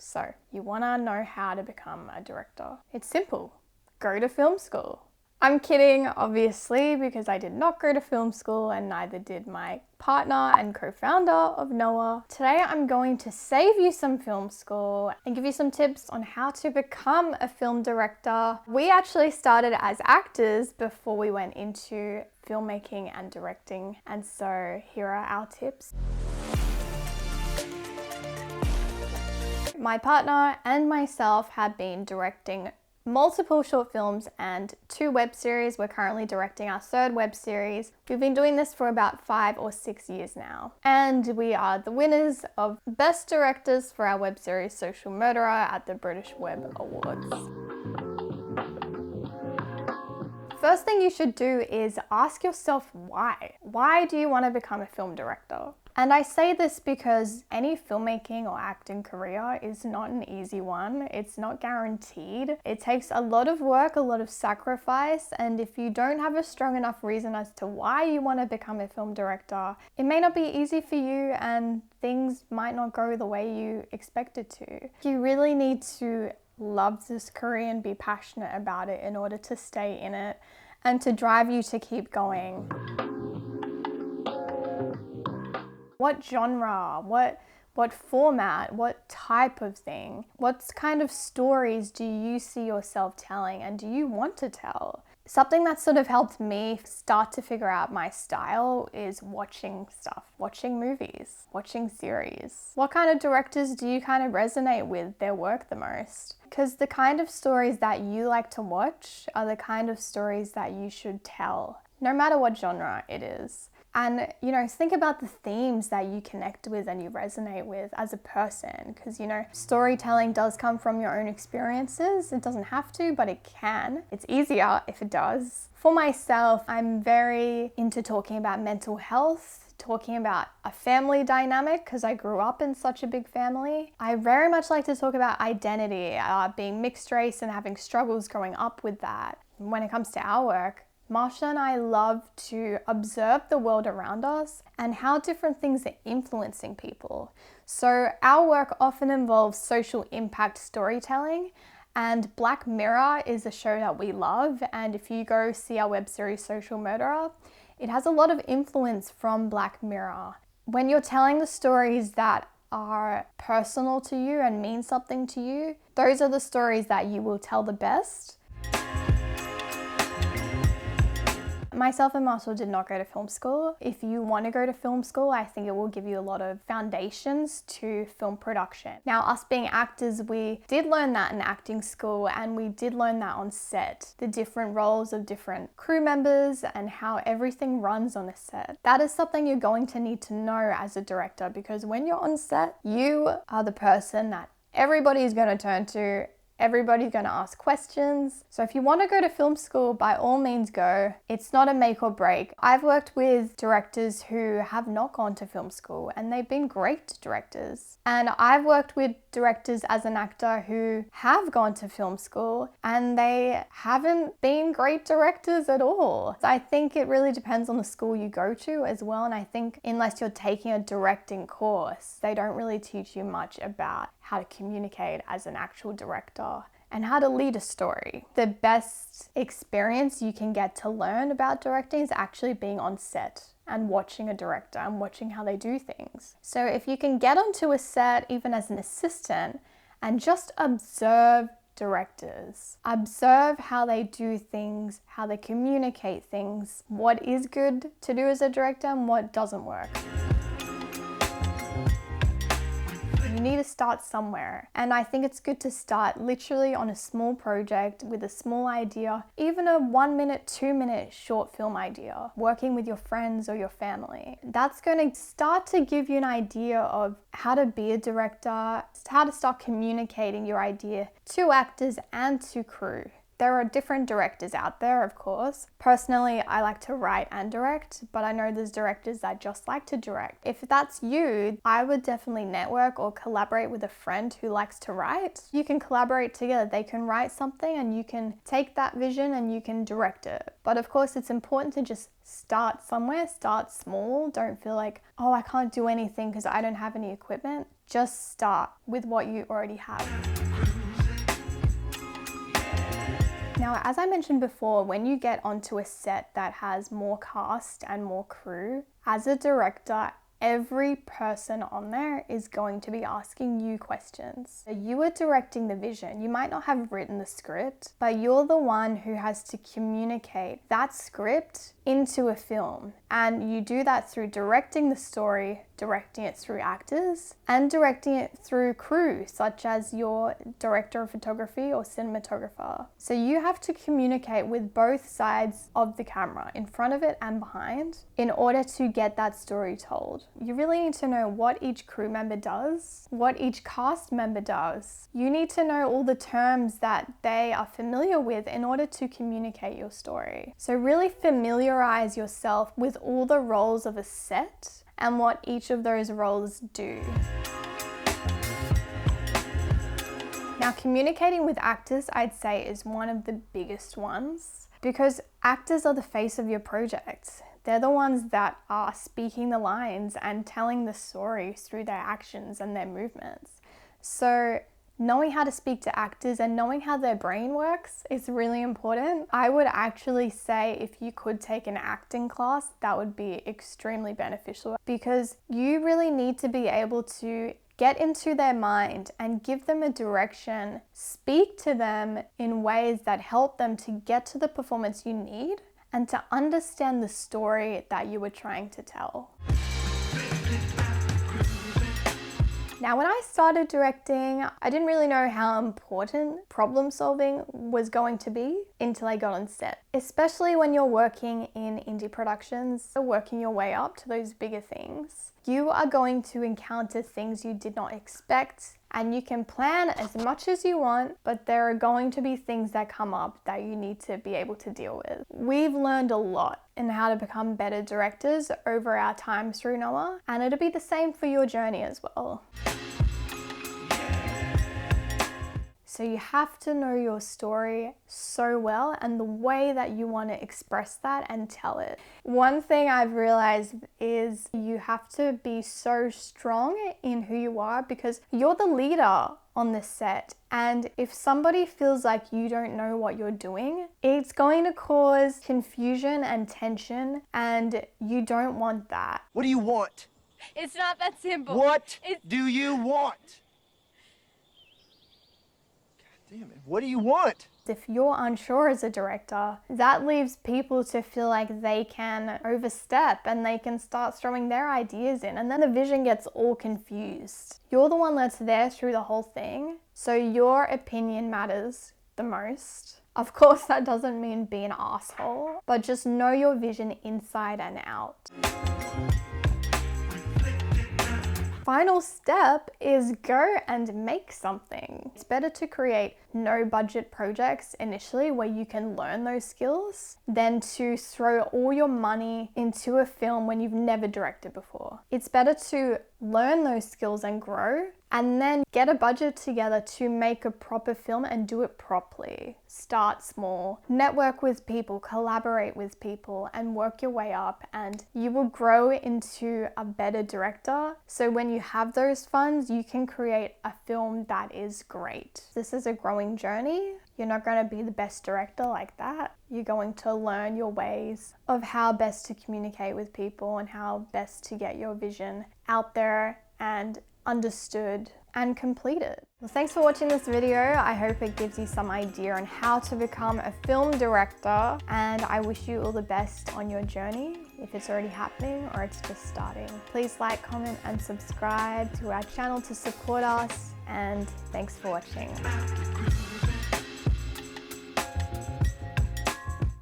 So, you want to know how to become a director. It's simple. Go to film school. I'm kidding, obviously, because I did not go to film school and neither did my partner and co-founder of Noah. Today I'm going to save you some film school and give you some tips on how to become a film director. We actually started as actors before we went into filmmaking and directing, and so here are our tips. My partner and myself have been directing multiple short films and 2 web series. We're currently directing our 3rd web series. We've been doing this for about 5 or 6 years now. And we are the winners of Best Directors for our web series Social Murderer at the British Web Awards. First thing you should do is ask yourself why. Why do you want to become a film director? And I say this because any filmmaking or acting career is not an easy one. It's not guaranteed. It takes a lot of work, a lot of sacrifice, and if you don't have a strong enough reason as to why you want to become a film director, it may not be easy for you and things might not go the way you expected to. You really need to love this career and be passionate about it in order to stay in it and to drive you to keep going. What genre, what format, what type of thing, what kind of stories do you see yourself telling and do you want to tell? Something that sort of helped me start to figure out my style is watching stuff, watching movies, watching series. What kind of directors do you kind of resonate with their work the most? Because the kind of stories that you like to watch are the kind of stories that you should tell, no matter what genre it is. And, think about the themes that you connect with and you resonate with as a person. Because, storytelling does come from your own experiences. It doesn't have to, but it can. It's easier if it does. For myself, I'm very into talking about mental health, talking about a family dynamic because I grew up in such a big family. I very much like to talk about identity, being mixed race and having struggles growing up with that. When it comes to our work, Marshall and I love to observe the world around us and how different things are influencing people. So our work often involves social impact storytelling, and Black Mirror is a show that we love, and if you go see our web series Social Murderer, it has a lot of influence from Black Mirror. When you're telling the stories that are personal to you and mean something to you, those are the stories that you will tell the best. Myself and Marshall did not go to film school. If you want to go to film school, I think it will give you a lot of foundations to film production. Now, us being actors, we did learn that in acting school and we did learn that on set. The different roles of different crew members and how everything runs on a set. That is something you're going to need to know as a director, because when you're on set, you are the person that everybody is going to turn to. Everybody's going to ask questions. So if you want to go to film school, by all means go. It's not a make or break. I've worked with directors who have not gone to film school and they've been great directors. And I've worked with directors as an actor who have gone to film school and they haven't been great directors at all. So I think it really depends on the school you go to as well. And I think unless you're taking a directing course, they don't really teach you much about how to communicate as an actual director and how to lead a story. The best experience you can get to learn about directing is actually being on set and watching a director and watching how they do things. So if you can get onto a set even as an assistant and just observe directors, observe how they do things, how they communicate things, what is good to do as a director and what doesn't work. You need to start somewhere, and I think it's good to start literally on a small project with a small idea, even a 1-minute, 2-minute short film idea, working with your friends or your family. That's going to start to give you an idea of how to be a director, how to start communicating your idea to actors and to crew. There are different directors out there, of course. Personally, I like to write and direct, but I know there's directors that just like to direct. If that's you, I would definitely network or collaborate with a friend who likes to write. You can collaborate together. They can write something and you can take that vision and you can direct it. But of course, it's important to just start somewhere, start small. Don't feel like, oh, I can't do anything because I don't have any equipment. Just start with what you already have. Now, as I mentioned before, when you get onto a set that has more cast and more crew, as a director, every person on there is going to be asking you questions. You are directing the vision. You might not have written the script, but you're the one who has to communicate that script into a film. And you do that through directing the story, directing it through actors, and directing it through crew, such as your director of photography or cinematographer. So you have to communicate with both sides of the camera, in front of it and behind, in order to get that story told. You really need to know what each crew member does, what each cast member does. You need to know all the terms that they are familiar with in order to communicate your story. So really familiarize yourself with all the roles of a set and what each of those roles do. Now, communicating with actors, I'd say, is one of the biggest ones, because actors are the face of your project. They're the ones that are speaking the lines and telling the story through their actions and their movements. So knowing how to speak to actors and knowing how their brain works is really important. I would actually say if you could take an acting class, that would be extremely beneficial, because you really need to be able to get into their mind and give them a direction, speak to them in ways that help them to get to the performance you need and to understand the story that you were trying to tell. Now, when I started directing, I didn't really know how important problem solving was going to be until I got on set. Especially when you're working in indie productions, working your way up to those bigger things. You are going to encounter things you did not expect, and you can plan as much as you want, but there are going to be things that come up that you need to be able to deal with. We've learned a lot in how to become better directors over our time through Noah, and it'll be the same for your journey as well. So you have to know your story so well and the way that you want to express that and tell it. One thing I've realized is you have to be so strong in who you are, because you're the leader on the set. And if somebody feels like you don't know what you're doing, it's going to cause confusion and tension, and you don't want that. What do you want? It's not that simple. What do you want? Damn it, what do you want? If you're unsure as a director, that leaves people to feel like they can overstep and they can start throwing their ideas in, and then the vision gets all confused. You're the one that's there through the whole thing, so your opinion matters the most. Of course, that doesn't mean be an asshole, but just know your vision inside and out. Final step is go and make something. It's better to create no budget projects initially where you can learn those skills than to throw all your money into a film when you've never directed before. It's better to learn those skills and grow, and then get a budget together to make a proper film and do it properly. Start small, network with people, collaborate with people, and work your way up, and you will grow into a better director. So when you have those funds, you can create a film that is great. This is a growing journey. You're not going to be the best director like that. You're going to learn your ways of how best to communicate with people and how best to get your vision out there and understood and completed. Well, thanks for watching this video. I hope it gives you some idea on how to become a film director, and I wish you all the best on your journey, if it's already happening or it's just starting. Please like, comment, and subscribe to our channel to support us, and thanks for watching.